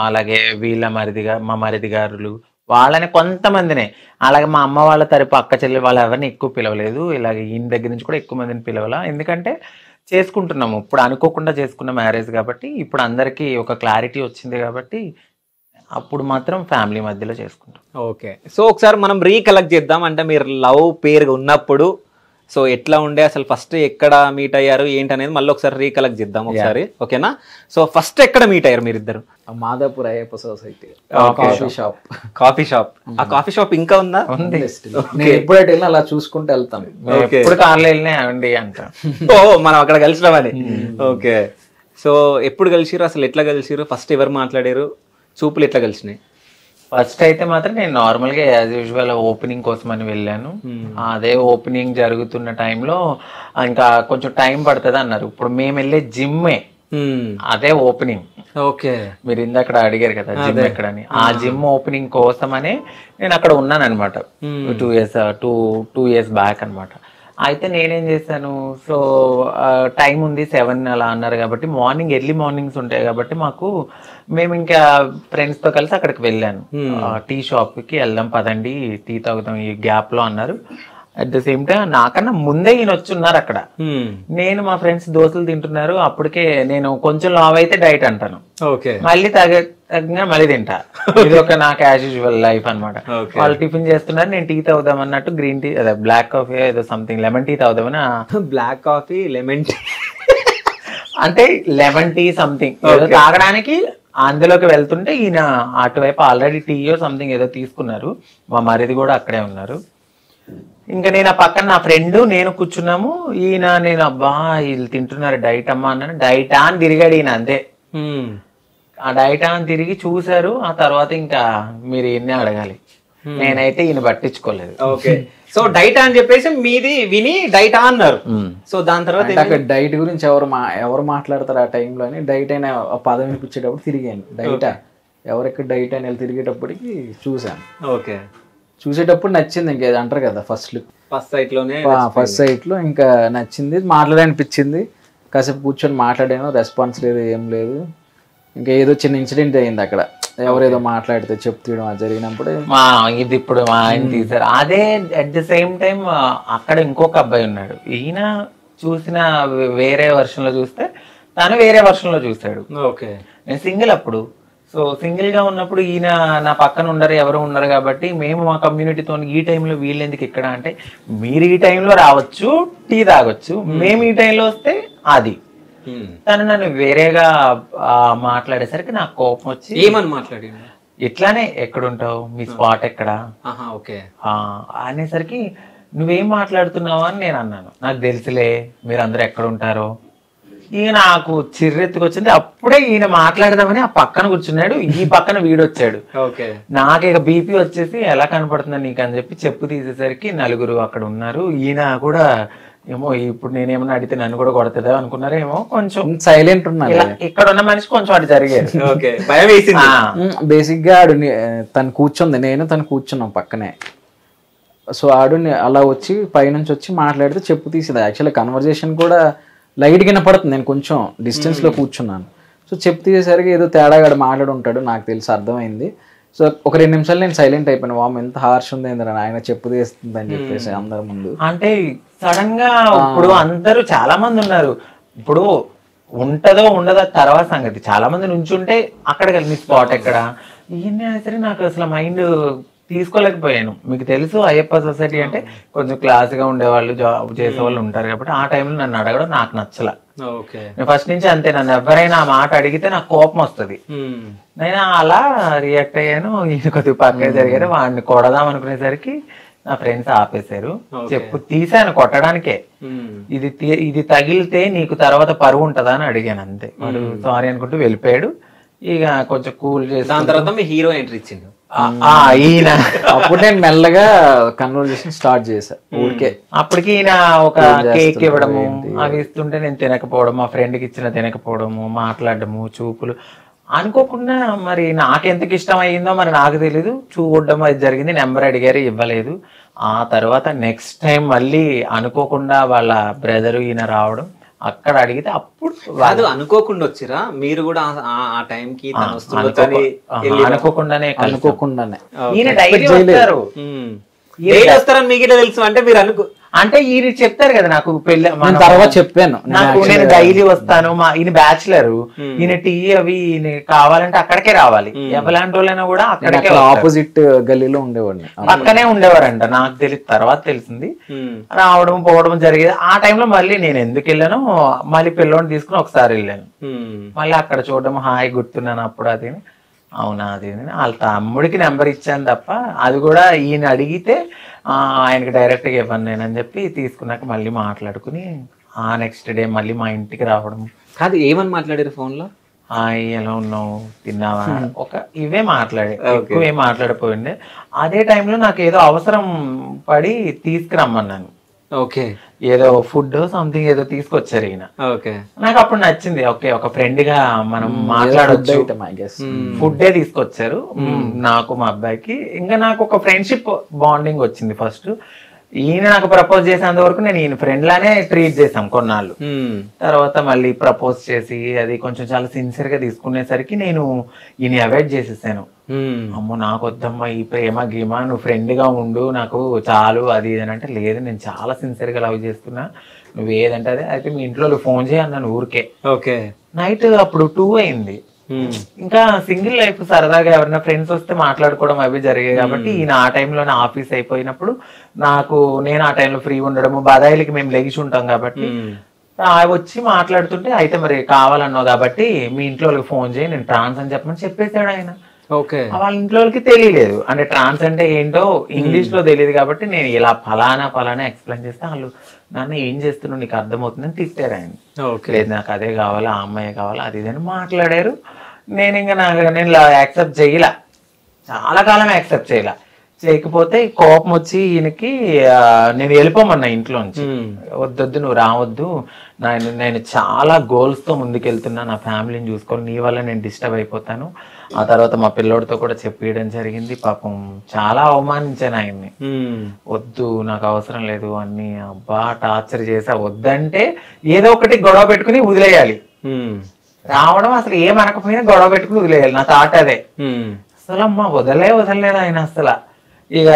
అలాగే వీళ్ళ మా మరిది గారులు వాళ్ళని కొంతమందినే, అలాగే మా అమ్మ వాళ్ళ తరపు అక్క చెల్లి వాళ్ళు ఎవరిని ఎక్కువ పిలవలేదు. ఇలాగే ఈయన దగ్గర నుంచి కూడా ఎక్కువ మందిని పిలవాల, ఎందుకంటే చేసుకుంటున్నాము ఇప్పుడు అనుకోకుండా చేసుకున్న మ్యారేజ్ కాబట్టి, ఇప్పుడు అందరికీ ఒక క్లారిటీ వచ్చింది కాబట్టి అప్పుడు మాత్రం ఫ్యామిలీ మధ్యలో చేసుకుంటాం. ఓకే, సో ఒకసారి మనం రీకలెక్ట్ చేద్దాం. అంటే మీరు లవ్ పేరుగా ఉన్నప్పుడు సో ఎట్లా ఉండే, అసలు ఫస్ట్ ఎక్కడ మీట్ అయ్యారు ఏంటి అనేది మళ్ళీ ఒకసారి రీకలెక్ట్ చేద్దాం ఒకసారి, ఓకేనా? సో ఫస్ట్ ఎక్కడ మీట్ అయ్యారు మీరు ఇద్దరు? Madhapur Ayyappa society coffee shop. ఆ కాఫీ షాప్ ఇంకా ఉందా? నేను ఎప్పుడైతే వెళ్ళినా అలా చూసుకుంటూ వెళ్తాను. ఎప్పుడు కార్లో వెళ్ళినా అండి అంట. ఓ మనం అక్కడ కలిసినామని. ఓకే, సో ఎప్పుడు కలిసిరు, అసలు ఎట్లా కలిసిరు, ఫస్ట్ ఎవరు మాట్లాడారు, చూపులు ఎట్లా కలిసినాయి? ఫస్ట్ అయితే మాత్రం నేను నార్మల్గా యాజ్ యూజువల్ ఓపెనింగ్ కోసం అని వెళ్ళాను. అదే ఓపెనింగ్ జరుగుతున్న టైంలో ఇంకా కొంచెం టైం పడుతుంది అన్నారు. ఇప్పుడు మేము వెళ్ళే జిమ్మే అదే ఓపెనింగ్. ఓకే, మీరు ఇందాక అడిగారు కదా జిమ్ ఎక్కడని, ఆ జిమ్ ఓపెనింగ్ కోసమనే నేను అక్కడ ఉన్నాను అనమాట. 2 years బ్యాక్ అనమాట. అయితే నేనేం చేశాను, సో టైం ఉంది 7 అలా అన్నారు కాబట్టి ఎర్లీ మార్నింగ్స్ ఉంటాయి కాబట్టి మేము ఇంకా ఫ్రెండ్స్తో కలిసి అక్కడికి వెళ్ళాను. టీ షాప్కి వెళ్దాం పదండి టీ తాగుదాం ఈ గ్యాప్లో అన్నారు. అట్ ద సేమ్ టైం నాకన్నా ముందే ఈయన వచ్చి ఉన్నారు అక్కడ. నేను మా ఫ్రెండ్స్ దోశలు తింటున్నారు, అప్పటికే నేను కొంచెం లావ్ అయితే డైట్ అంటాను, మళ్ళీ తగ్గగా మళ్ళీ తింటా. ఇది ఒక నాకు యాజ్ యూజువల్ లైఫ్ అనమాట. వాళ్ళు టిఫిన్ చేస్తున్నారు, నేను టీ తాగుదాం అన్నట్టు గ్రీన్ టీ అదే బ్లాక్ కాఫీ ఏదో సంథింగ్ లెమన్ టీ తాగుదామని. బ్లాక్ కాఫీ లెమన్ టీ అంటే లెమన్ టీ సంథింగ్ ఏదో తాగడానికి అందులోకి వెళ్తుంటే ఈయన అటువైపు ఆల్రెడీ టీయో సంథింగ్ ఏదో తీసుకున్నారు. మా మరిది కూడా అక్కడే ఉన్నారు. ఇంకా నేను ఆ పక్కన నా ఫ్రెండ్ నేను కూర్చున్నాము. నేను అబ్బా వీళ్ళు తింటున్నారు డైట్ అమ్మా అన్నాను. డైటా అని తిరిగాడు ఈయన అంతే. ఆ డైటా అని తిరిగి చూసారు. ఆ తర్వాత ఇంకా మీరు ఈయన్ని అడగాలి, నేనైతే ఈయన పట్టించుకోలేదు. ఓకే, సో డైటా అని చెప్పేసి మీది విని డైటా అన్నారు. సో దాని తర్వాత అక్కడ డైట్ గురించి ఎవరు మాట్లాడతారు ఆ టైంలో అని డైట్ అయిన పదం వినిపించేటప్పుడు తిరిగాను. డైటా ఎవరెక్కడ డైట్ అయిన తిరిగేటప్పటికి చూసాను. ఓకే, చూసేటప్పుడు నచ్చింది. ఇంకా అంటారు కదా ఫస్ట్ సైట్ లో ఇంకా నచ్చింది, మాట్లాడాలనిపించింది. కాసేపు కూర్చొని మాట్లాడాను, రెస్పాన్స్ లేదు, ఏం లేదు. ఇంకా ఏదో చిన్న ఇన్సిడెంట్ అయింది అక్కడ, ఎవరేదో మాట్లాడితే చెప్తూయడం అది జరిగినప్పుడు ఇది ఇప్పుడు మా ఆయన తీశారు. అదే అట్ ద సేమ్ టైం అక్కడ ఇంకొక అబ్బాయి ఉన్నాడు. ఈయన చూసిన వేరే వర్షన్ లో చూస్తే తను వేరే వర్షన్ లో చూస్తాడు. ఓకే, నేను సింగిల్ అప్పుడు. సో సింగిల్ గా ఉన్నప్పుడు ఈయన నా పక్కన ఎవరు ఉండరు కాబట్టి మేము మా కమ్యూనిటీతో ఈ టైంలో వీళ్ళు ఎందుకు ఇక్కడ అంటే, మీరు ఈ టైంలో రావచ్చు టీ తాగొచ్చు, మేము ఈ టైంలో వస్తే అది. తను నన్ను వేరేగా మాట్లాడేసరికి నాకు కోపం వచ్చి ఏమని మాట్లాడి ఇట్లానే ఎక్కడుంటావు, మీ స్పాట్ ఎక్కడ అనేసరికి నువ్వేం మాట్లాడుతున్నావు అని నేను అన్నాను. నాకు తెలుసులే మీరందరూ ఎక్కడ ఉంటారో. ఈయన నాకు చిర్రెత్తుకొచ్చింది. అప్పుడే ఈయన మాట్లాడదామని ఆ పక్కన కూర్చున్నాడు, ఈ పక్కన వీడొచ్చాడు. నాకు ఇక బీపీ వచ్చేసి ఎలా కనపడుతుందా నీకు అని చెప్పు తీసేసరికి నలుగురు అక్కడ ఉన్నారు. ఈయన కూడా ఏమో ఇప్పుడు నేనేమన్నా అడిగితే నన్ను కూడా కొడుతుందా అనుకున్నారేమో, కొంచెం సైలెంట్ ఉన్నారు. ఇక్కడ ఉన్న మనిషి కొంచెం అటు జరిగేది. బేసిక్ గా ఆడు తను కూర్చుంది, నేను తను కూర్చున్నాం పక్కనే. సో ఆడు అలా వచ్చి పైనుంచి వచ్చి మాట్లాడితే చెప్పు తీసేది. యాక్చువల్లీ కన్వర్జేషన్ కూడా లైట్ గా పడుతుంది, నేను కొంచెం డిస్టెన్స్ లో కూర్చున్నాను. సో చెప్పు తీసేసరికి ఏదో తేడాగా మాట్లాడి ఉంటాడు, నాకు తెలిసి అర్థమైంది. సో ఒక 2 నిమిషాలు నేను సైలెంట్ అయిపోయాను. వామ్ ఎంత హార్ష్ ఉంది ఏంద్రా ఆయన చెప్పు తీస్తుంది అని చెప్పేసి అందరి ముందు. అంటే సడన్ గా ఇప్పుడు అందరూ చాలా మంది ఉన్నారు, ఇప్పుడు ఉంటదో ఉండదో తర్వాత సంగతి. చాలా మంది నుంచుంటే అక్కడ కలిసి స్పాట్ ఎక్కడ ఈయన సరే నాకు అసలు మైండ్ తీసుకోలేకపోయాను. మీకు తెలుసు అయ్యప్ప సొసైటీ అంటే కొంచెం క్లాస్ గా ఉండేవాళ్ళు, జాబ్ చేసే వాళ్ళు ఉంటారు కాబట్టి ఆ టైంలో నన్ను అడగడం నాకు నచ్చల. నేను ఫస్ట్ నుంచి అంతే, నన్ను ఎవరైనా ఆ మాట అడిగితే నాకు కోపం వస్తుంది. నేను అలా రియాక్ట్ అయ్యాను. ఈయన కొద్దిగా పక్కన జరిగారు, వాడిని కొడదాం అనుకునేసరికి నా ఫ్రెండ్స్ ఆపేశారు. చెప్పు తీసాను కొట్టడానికే. ఇది తగిలితే నీకు తర్వాత పరువు ఉంటదా అని అడిగాను అంతే. వాడు సారీ అనుకుంటూ వెళ్ళిపోయాడు. ఇక కొంచెం కూల్ చేసి దాని తర్వాత మీ హీరో ఎంట్రీ ఇచ్చిండు ఈయన. అప్పుడు నేను మెల్లగా కన్వర్జేషన్ స్టార్ట్ చేశా ఊరికే. అప్పటికి ఈయన ఒక కేక్ ఇవ్వడము అవి ఇస్తుంటే నేను తినకపోవడం, మా ఫ్రెండ్కి ఇచ్చిన తినకపోవడము, మాట్లాడడము, చూపులు అనుకోకుండా మరి నాకెంతకు ఇష్టం అయ్యిందో మరి నాకు తెలీదు. చూడడం అది జరిగింది, నెంబర్ అడిగారు ఇవ్వలేదు. ఆ తర్వాత నెక్స్ట్ టైం మళ్ళీ అనుకోకుండా వాళ్ళ బ్రదరు ఈయన రావడం, అక్కడ అడిగితే అప్పుడు కాదు అనుకోకుండా వచ్చిరా మీరు కూడా ఆ టైంకి తను వస్తుందని అనుకోకుండానే అనుకోకుండానే ఈయన డైలీ వస్తారు వస్తారని మీకు ఇట్లా తెలుసు అంటే మీరు అంటే ఈయన చెప్తారు కదా నాకు పెళ్లి తర్వాత చెప్పాను నాకు నేను డైలీ వస్తాను ఈయన బ్యాచులర్ ఈయన టీ అవి ఈయన కావాలంటే అక్కడికే రావాలి ఎవలాంటి వాళ్ళైనా కూడా అక్కడికే ఆపోజిట్ గల్లీలో ఉండేవాడిని పక్కనే ఉండేవారంట నాకు తెలియదు తర్వాత తెలిసింది రావడం పోవడం జరిగేది ఆ టైంలో మళ్ళీ నేను ఎందుకు వెళ్ళాను మళ్ళీ పిల్లోని తీసుకుని ఒకసారి వెళ్ళాను మళ్ళీ అక్కడ చూడడం హాయ్ గుర్తున్నాను అప్పుడు అది అవునా అది వాళ్ళ తమ్ముడికి నెంబర్ ఇచ్చాను తప్ప అది కూడా ఈయన అడిగితే ఆయనకి డైరెక్ట్గా ఇవ్వను నేనని చెప్పి తీసుకున్నాక మళ్ళీ మాట్లాడుకుని ఆ నెక్స్ట్ డే మళ్ళీ మా ఇంటికి రావడం. కాదు ఏమని మాట్లాడారు ఫోన్లో? హాయ్ ఎలా ఉన్నావు తిన్నావా ఇవే మాట్లాడే ఎక్కువ ఏం మాట్లాడిపోయిండే. అదే టైంలో నాకు ఏదో అవసరం పడి తీసుకురమ్మన్నాను. ఓకే ఏదో ఫుడ్ సంథింగ్ ఏదో తీసుకొచ్చారు ఈయన. ఓకే నాకు అప్పుడు నచ్చింది. ఓకే ఒక ఫ్రెండ్ గా మనం మాట్లాడొచ్చు. ఫుడ్డే తీసుకొచ్చారు నాకు మా అబ్బాయికి. ఇంకా నాకు ఒక ఫ్రెండ్షిప్ బాండింగ్ వచ్చింది. ఫస్ట్ ఈయన నాకు ప్రపోజ్ చేసేంత వరకు నేను ఈయన ఫ్రెండ్ లానే ట్రీట్ చేసాం కొన్నాళ్ళు. తర్వాత మళ్ళీ ప్రపోజ్ చేసి అది కొంచెం చాలా సిన్సియర్ గా తీసుకునేసరికి నేను ఈయన అవాయిడ్ చేసేసాను. అమ్మో నాకు వద్దమ్మా ఈ ప్రేమ గీమా, నువ్వు ఫ్రెండ్ గా ఉండు నాకు చాలు అది ఇది అంటే, లేదు నేను చాలా సిన్సియర్ గా లవ్ చేస్తున్నా, నువ్వు ఏదంటే అదే. అయితే మీ ఇంట్లో ఫోన్ చేయన్నాను ఊరికే. ఓకే నైట్ అప్పుడు 2 అయింది. ఇంకా సింగిల్ లైఫ్ సరదాగా ఎవరైనా ఫ్రెండ్స్ వస్తే మాట్లాడుకోవడం అవి జరిగాయి కాబట్టి ఈయన ఆ టైంలోనే ఆఫీస్ అయిపోయినప్పుడు నేను ఆ టైంలో ఫ్రీ ఉండడము, బదాయిలకి మేము లెగిసి ఉంటాం కాబట్టి వచ్చి మాట్లాడుతుంటే, అయితే మరి కావాలన్నావు కాబట్టి మీ ఇంట్లో వాళ్ళకి ఫోన్ చేయి నేను ట్రాన్స్ అని చెప్పమని చెప్పేశాడు ఆయన. వాళ్ళ ఇంట్లో వాళ్ళకి తెలియలేదు, అంటే ట్రాన్స్ అంటే ఏంటో ఇంగ్లీష్ లో తెలియదు కాబట్టి నేను ఇలా ఫలానా ఎక్స్ప్లెయిన్ చేస్తే వాళ్ళు నాన్న ఏం చేస్తున్నావు నీకు అర్థమవుతుందని తిట్టారు ఆయన. లేదు నాకు అదే కావాలి, ఆ అమ్మాయి కావాలి అది ఇది అని మాట్లాడారు. నేను ఇంకా నేను యాక్సెప్ట్ చేయలే, చాలా కాలం యాక్సెప్ట్ చేయకపోతే కోపం వచ్చి ఈయనకి నేను వెళ్ళిపోమన్నా ఇంట్లోంచి. వద్దొద్దు నువ్వు రావద్దు, నేను చాలా గోల్స్ తో ముందుకెళ్తున్నా, నా ఫ్యామిలీని చూసుకోవాలి, నీ వల్ల నేను డిస్టర్బ్ అయిపోతాను. ఆ తర్వాత మా పిల్లోడితో కూడా చెప్పేయడం జరిగింది. పాపం చాలా అవమానించాను ఆయన్ని. వద్దు నాకు అవసరం లేదు అన్ని అబ్బా టార్చర్ చేసా. వద్దంటే ఏదో ఒకటి గొడవ పెట్టుకుని వదిలేయాలి. రావడం అసలు ఏమనకపోయినా గొడవ పెట్టుకుని వదిలేయాలి, నా థాట్ అదే. అసలు అమ్మ వదలలేదు ఆయన అసలు. ఇక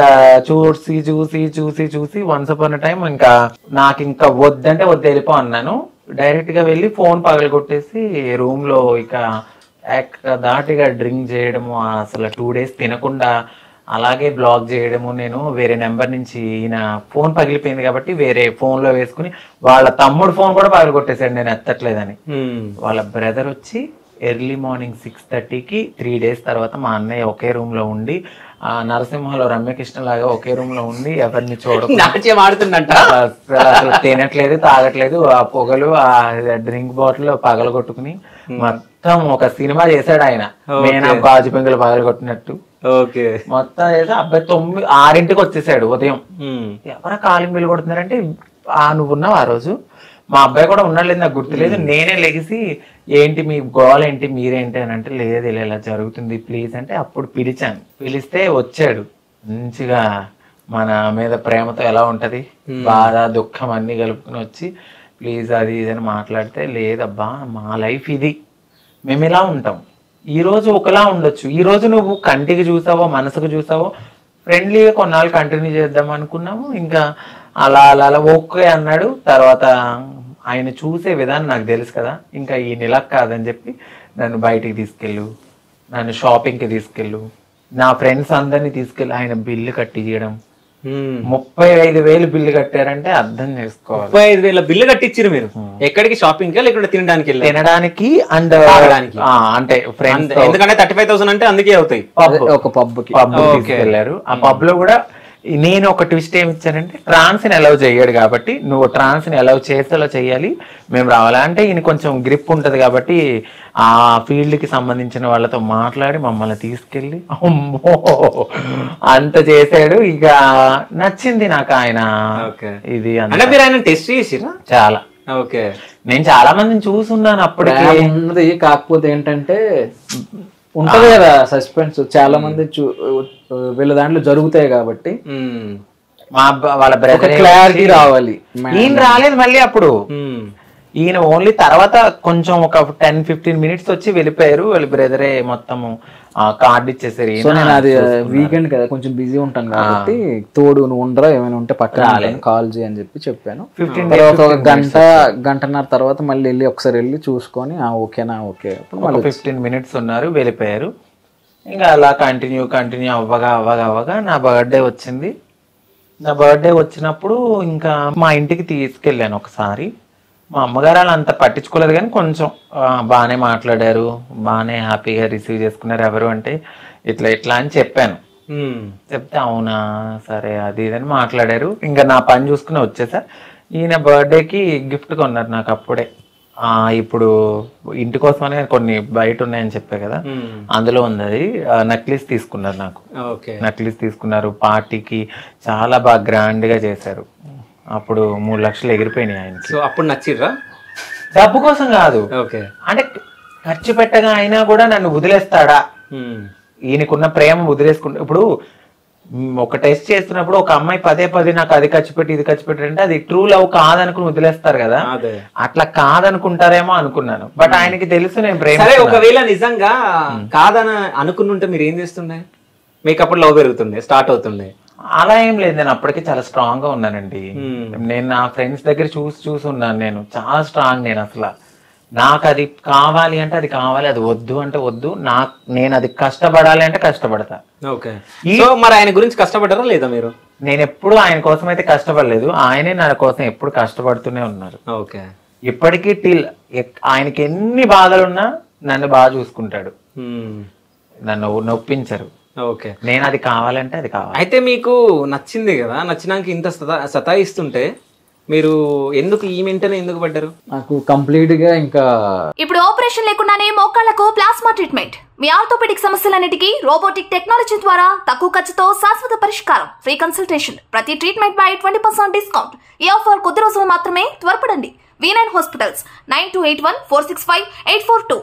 చూసి వన్స్ అపాన్ టైం ఇంకా నాకు ఇంకా వద్దంటే వద్దు వెళ్ళిపో అన్నాను. డైరెక్ట్ గా వెళ్ళి ఫోన్ పగలగొట్టేసి రూమ్ లో ఇక దాటిగా డ్రింక్ చేయడము, అసలు 2 days తినకుండా అలాగే బ్లాక్ చేయడము. నేను వేరే నెంబర్ నుంచి ఈయన ఫోన్ పగిలిపోయింది కాబట్టి వేరే ఫోన్ లో వేసుకుని వాళ్ళ తమ్ముడు ఫోన్ కూడా పగలగొట్టేశాడు నేను ఎత్తట్లేదని. వాళ్ళ బ్రదర్ వచ్చి ఎర్లీ మార్నింగ్ 6:30కి 3 days తర్వాత మా అన్నయ్య ఒకే రూమ్ లో ఉండి, నరసింహలో రమ్యకృష్ణ లాగా ఒకే రూమ్ లో ఉండి ఎవరిని చూడకుంటున్నట్ట అసలు తినట్లేదు తాగట్లేదు. ఆ పొగలు ఆ డ్రింక్ బాటిల్ పగలగొట్టుకుని మొత్తం ఒక సినిమా చేశాడు ఆయన. నేను గాజు పెంకులు పగలగొట్టినట్టు మొత్తం చేసి అబ్బాయి 6ంటికి వచ్చేసాడు ఉదయం. ఎవరా కాలింగ్ బిల్ కొడుతున్నారంటే నువ్వు ఉన్నావు ఆ రోజు, మా అబ్బాయి కూడా ఉన్నాడు నాకు గుర్తులేదు. నేనే లెగిసి ఏంటి మీ గోల్ ఏంటి మీరేంటి అని అంటే, లేదు ఇలా జరుగుతుంది ప్లీజ్ అంటే అప్పుడు పిలిస్తే వచ్చాడు. మంచిగా మన మీద ప్రేమతో ఎలా ఉంటది బాధ దుఃఖం అన్ని కలుపుకుని వచ్చి ప్లీజ్ అది ఇది అని మాట్లాడితే, లేదబ్బా మా లైఫ్ ఇది, మేము ఇలా ఉంటాం, ఈ రోజు ఒకలా ఉండొచ్చు, ఈ రోజు నువ్వు కంటికి చూసావో మనసుకు చూసావో ఫ్రెండ్లీగా కొన్నాళ్ళు కంటిన్యూ చేద్దాం అనుకున్నాము. ఇంకా అలా ఓకే అన్నాడు. తర్వాత ఆయన చూసే విధానం నాకు తెలుసు కదా, ఇంకా ఈ నెల కాదని చెప్పి నన్ను బయటికి తీసుకెళ్ళు, నన్ను షాపింగ్కి తీసుకెళ్ళు, నా ఫ్రెండ్స్ అందరినీ తీసుకెళ్ళి ఆయన బిల్లు కట్టించడం. 35,000 బిల్లు కట్టారంటే అర్థం చేసుకోవాలి. 35,000 బిల్లు కట్టించారు మీరు? ఎక్కడికి? షాపింగ్ లేకపోతే తినడానికి అండ్ అంటే ఫ్రెండ్స్, ఎందుకంటే 35,000 అంటే అందుకే అవుతాయి. ఒక పబ్ తీసుకెళ్లారు. ఆ పబ్ లో కూడా నేను ఒక ట్విస్ట్ ఏమి ఇచ్చానంటే, ట్రాన్స్ ని అలౌ చేయడు కాబట్టి నువ్వు ట్రాన్స్ ని అలౌ చేసేలా చెయ్యాలి, మేము రావాలి అంటే ఈయన కొంచెం గ్రిప్ ఉంటది కాబట్టి ఆ ఫీల్డ్ కి సంబంధించిన వాళ్ళతో మాట్లాడి మమ్మల్ని తీసుకెళ్ళి అమ్మో అంత చేశాడు. ఇక నచ్చింది నాకు ఆయన ఇది. అంటే మీరు ఆయన టెస్ట్ చేసిరా? చాలా. ఓకే నేను చాలా మందిని చూసున్నాను అప్పటికి ఉన్నది. కాకపోతే ఏంటంటే ఉంటది కదా సస్పెన్స్, చాలా మంది వీళ్ళ దాంట్లో జరుగుతాయి కాబట్టి వాళ్ళ బ్రదర్ క్లారిటీ రావాలి. ఈయన రాలేదు మళ్ళీ అప్పుడు ఈయన ఓన్లీ తర్వాత కొంచెం ఒక 10-15 మినిట్స్ వచ్చి వెళ్ళిపోయారు. వాళ్ళ బ్రదరే మొత్తము కార్డు ఇచ్చేసారు. సో నేను అది వీకెండ్ కదా కొంచెం బిజీ ఉంటాను కాబట్టి తోడు నువ్వు ఉండరా ఏమైనా ఉంటే పక్కన కాల్ చేయి అని చెప్పాను. తర్వాత ఒక గంటన్నర తర్వాత మళ్ళీ వెళ్ళి ఒకసారి వెళ్ళి చూసుకొని ఓకేనా ఓకే 15 మినిట్స్ ఉన్నారు, వెళ్ళిపోయారు. ఇంకా అలా కంటిన్యూ అవ్వగా నా బర్త్డే వచ్చింది. నా బర్త్డే వచ్చినప్పుడు ఇంకా మా ఇంటికి తీసుకెళ్ళాను ఒకసారి. మా అమ్మగారు అలా అంత పట్టించుకోలేదు కానీ కొంచెం బాగానే మాట్లాడారు, బాగానే హ్యాపీగా రిసీవ్ చేసుకున్నారు. ఎవరు అంటే ఇట్లా అని చెప్పాను. చెప్తే అవునా సరే అది ఇదని మాట్లాడారు. ఇంకా నా పని చూసుకుని వచ్చేసా. ఈయన బర్త్డేకి గిఫ్ట్ కొన్నారు నాకు అప్పుడే. ఇప్పుడు ఇంటి కోసమనే కొన్ని బయట ఉన్నాయని చెప్పా కదా, అందులో ఉంది అది. నక్లీస్ తీసుకున్నారు నాకు. నక్లీస్ తీసుకున్నారు. పార్టీకి చాలా బాగా గ్రాండ్ గా చేశారు. అప్పుడు 3 లక్షలు ఎగిరిపోయినాయి ఆయనకి. సో అప్పుడు నచ్చిర్రా? డబ్బు కోసం కాదు, అంటే ఖర్చు పెట్టగా అయినా కూడా నన్ను వదిలేస్తాడా, ఈయనకున్న ప్రేమ వదిలేసుకుంటా. ఇప్పుడు ఒక టెస్ట్ చేస్తున్నప్పుడు ఒక అమ్మాయి పదే నాకు అది ఖర్చు పెట్టి ఇది ఖర్చు పెట్టి అంటే అది ట్రూ లవ్ కాదనుకుని వదిలేస్తారు కదా, అట్లా కాదనుకుంటారేమో అనుకున్నాను. బట్ ఆయనకి తెలుసు నేను ప్రేమ. ఒకవేళ నిజంగా కాదని అనుకున్నుంటే మీరు ఏం చేస్తుండే? మీకు అప్పుడు లవ్ పెరుగుతుండే, స్టార్ట్ అవుతుండే? అలా ఏం లేదు, నేను అప్పటికే చాలా స్ట్రాంగ్ గా ఉన్నానండి. నేను నా ఫ్రెండ్స్ దగ్గర చూసి ఉన్నాను. నేను చాలా స్ట్రాంగ్. నేను అసలు నాకు అది కావాలి అంటే అది కావాలి, అది వద్దు అంటే వద్దు. నేను అది కష్టపడాలి అంటే కష్టపడతా. మరి ఆయన గురించి కష్టపడ్డారా లేదా మీరు? నేను ఎప్పుడు ఆయన కోసం అయితే కష్టపడలేదు, ఆయనే నా కోసం ఎప్పుడు కష్టపడుతూనే ఉన్నారు. ఇప్పటికీ ఆయనకి ఎన్ని బాధలున్నా నన్ను బాగా చూసుకుంటాడు, నన్ను నొప్పించరు. నేను అది కావాలంటే అది కావాలి. అయితే మీకు నచ్చింది కదా, నచ్చినాక ఇంత సతాయిస్తుంటే మీరు ఎందుకు ఈ వెంటనే ఎందుకు పడ్డారు? నాకు కంప్లీట్ గా ఇంకా ఇప్పుడు ఆపరేషన్ లేకుండానే మోకాళ్లకు ప్లాస్మా ట్రీట్మెంట్. మీ ఆర్థోపెడిక్ సమస్యలన్నిటికీ రోబోటిక్ టెక్నాలజీ ద్వారా తక్కువ ఖర్చుతో శాశ్వత పరిష్కారం. Free consultation. ప్రతి ట్రీట్మెంట్ పై 20% డిస్కౌంట్. ఈ ఆఫర్ కొద్ది రోజులు మాత్రమే. త్వరపడండి. V9 hospitals 9281465842.